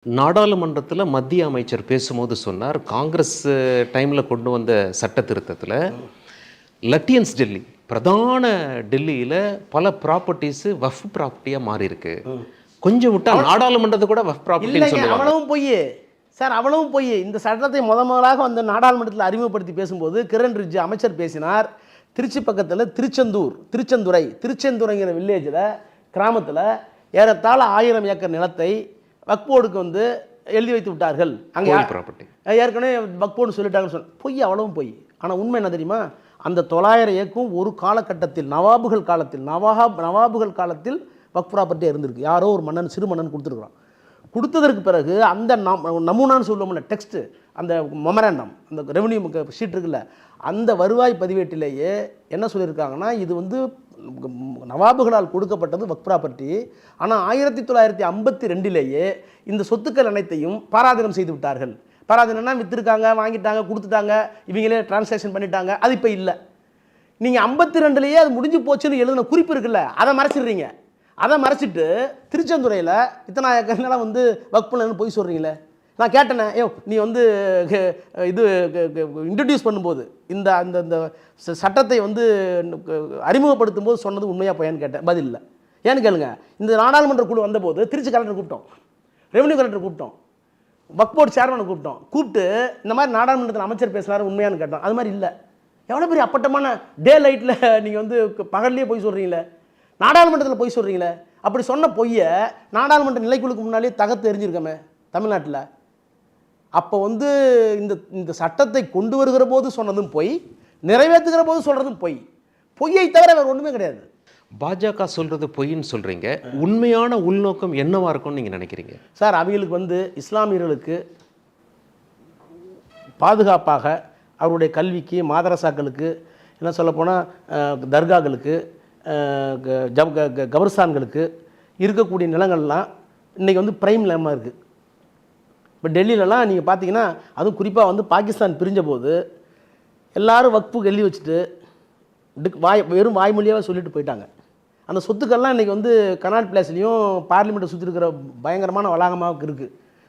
நாடாளுமன்றத்தில் மத்திய அமைச்சர் பேசும்போது சொன்னார், காங்கிரஸ் டைமில் கொண்டு வந்த சட்ட திருத்தத்தில் லட்டியன்ஸ் டெல்லி, பிரதான டெல்லியில் பல ப்ராப்பர்ட்டிஸு வஃப் ப்ராப்பர்ட்டியாக மாறி இருக்கு. கொஞ்சம் விட்டா நாடாளுமன்றத்தை கூட வஃப் ப்ராப்பர்ட்டி சொல்லுவாங்க. அவ்வளவும் பொய் சார், அவ்வளவும் பொய். இந்த சட்டத்தை முதலாக வந்து நாடாளுமன்றத்தில் அறிமுகப்படுத்தி பேசும்போது கிரண் ரிஜிஜு அமைச்சர் பேசினார். திருச்சி பக்கத்தில் திருச்செந்துறைங்கிற வில்லேஜில் கிராமத்தில் ஏறத்தாழ 1000 ஏக்கர் நிலத்தை வக்போர்டுக்கு வந்து எழுதி வைத்து விட்டார்கள். அங்கே ப்ராப்பர்ட்டி ஏற்கனவே வக்போர்டு சொல்லிட்டாங்கன்னு சொன்ன பொய், அவ்வளவும் பொய். ஆனால் உண்மை என்ன தெரியுமா? அந்த 900 ஏக்கும் ஒரு காலகட்டத்தில் நவாபுகள் காலத்தில் வக்ஃப் ப்ராப்பர்ட்டியாக இருந்திருக்கு. யாரோ ஒரு மன்னன், சிறு மன்னன் கொடுத்துருக்குறான். கொடுத்ததற்கு பிறகு அந்த நமூனான்னு சொல்லுவோம்ல, டெக்ஸ்ட்டு, அந்த மொமரண்டம், அந்த ரெவன்யூ ஷீட் இருக்குல்ல, அந்த வருவாய் பதிவேட்டிலேயே என்ன சொல்லியிருக்காங்கன்னா, இது வந்து நவாபுகளால் கொடுக்கப்பட்டது வக்ஃப் ப்ராப்பர்ட்டி. ஆனால் 1952லேயே இந்த சொத்துக்கள் அனைத்தையும் பாராதீனம் செய்து விட்டார்கள். பாராதீனம்னா விற்றுருக்காங்க, வாங்கிட்டாங்க, கொடுத்துட்டாங்க, இவங்களே டிரான்சாக்ஷன் பண்ணிட்டாங்க. அது இப்போ இல்லை. நீங்கள் 52லேயே அது முடிஞ்சு போச்சுன்னு எழுதின குறிப்பு இருக்குல்ல, அதை மறைச்சிடுறீங்க. அதை மறைச்சிட்டு திருச்செந்துறையில் இத்தனை ஏக்கர்லாம் வந்து வக்ஃப்னு போய் சொல்கிறீங்களே. நான் கேட்டேனே, நீ வந்து இது இன்ட்ரடியூஸ் பண்ணும்போது இந்த அந்த இந்த சட்டத்தை வந்து அறிமுகப்படுத்தும் போது சொன்னது உண்மையாக பையன்னு கேட்டேன். பதில் இல்லை. ஏன்னு கேளுங்க, இந்த நாடாளுமன்ற குழு வந்தபோது திருச்சி கலெக்டர் கூப்பிட்டோம், ரெவன்யூ கலெக்டர் கூப்பிட்டோம், வக்ஃப் போர்டு சேர்மனை கூப்பிட்டு இந்த மாதிரி நாடாளுமன்றத்தில் அமைச்சர் பேசினார் உண்மையானு கேட்டோம். அது மாதிரி இல்லை. எவ்வளோ பெரிய அப்பட்டமான டே லைட்டில் நீங்கள் வந்து பகல்லையே போய் சொல்கிறீங்களே, நாடாளுமன்றத்தில் போய் சொல்கிறீங்களே. அப்படி சொன்ன பொய்யை நாடாளுமன்ற நிலைக்குழுக்கு முன்னாலே தகர்த்து எரிஞ்சிருக்கமே தமிழ்நாட்டில். அப்போ வந்து இந்த சட்டத்தை கொண்டு வருகிற போது சொன்னதும் பொய், நிறைவேற்றுகிற போது சொல்கிறதும் பொய். பொய்யை தவிர வேறு ஒன்றுமே கிடையாது. பாஜக சொல்கிறது பொய்ன்னு சொல்கிறீங்க, உண்மையான உள்நோக்கம் என்னவாக இருக்கும்னு நீங்கள் நினைக்கிறீங்க? சார், அவங்களுக்கு வந்து இஸ்லாமியர்களுக்கு பாதுகாப்பாக அவருடைய கல்விக்கு, மாதரசாக்களுக்கு, என்ன சொல்லப்போனால் தர்காக்களுக்கு, கபர்ஸ்தான்களுக்கு இருக்கக்கூடிய நிலங்கள்லாம் இன்றைக்கி வந்து ப்ரைம் நிலமாக இருக்குது. இப்போ டெல்லியிலலாம் நீங்கள் பார்த்தீங்கன்னா, அதுவும் குறிப்பாக வந்து பாகிஸ்தான் பிரிஞ்ச போது எல்லோரும் வக்ஃபுக்கு எழுதி வச்சுட்டு வெறும் வாய்மொழியாக சொல்லிட்டு போயிட்டாங்க. அந்த சொத்துக்கள்லாம் இன்றைக்கி வந்து கனாட் பிளேஸ்லேயும் பார்லிமெண்ட்டை சுற்றி இருக்கிற பயங்கரமான வளாகமாக இருக்குது.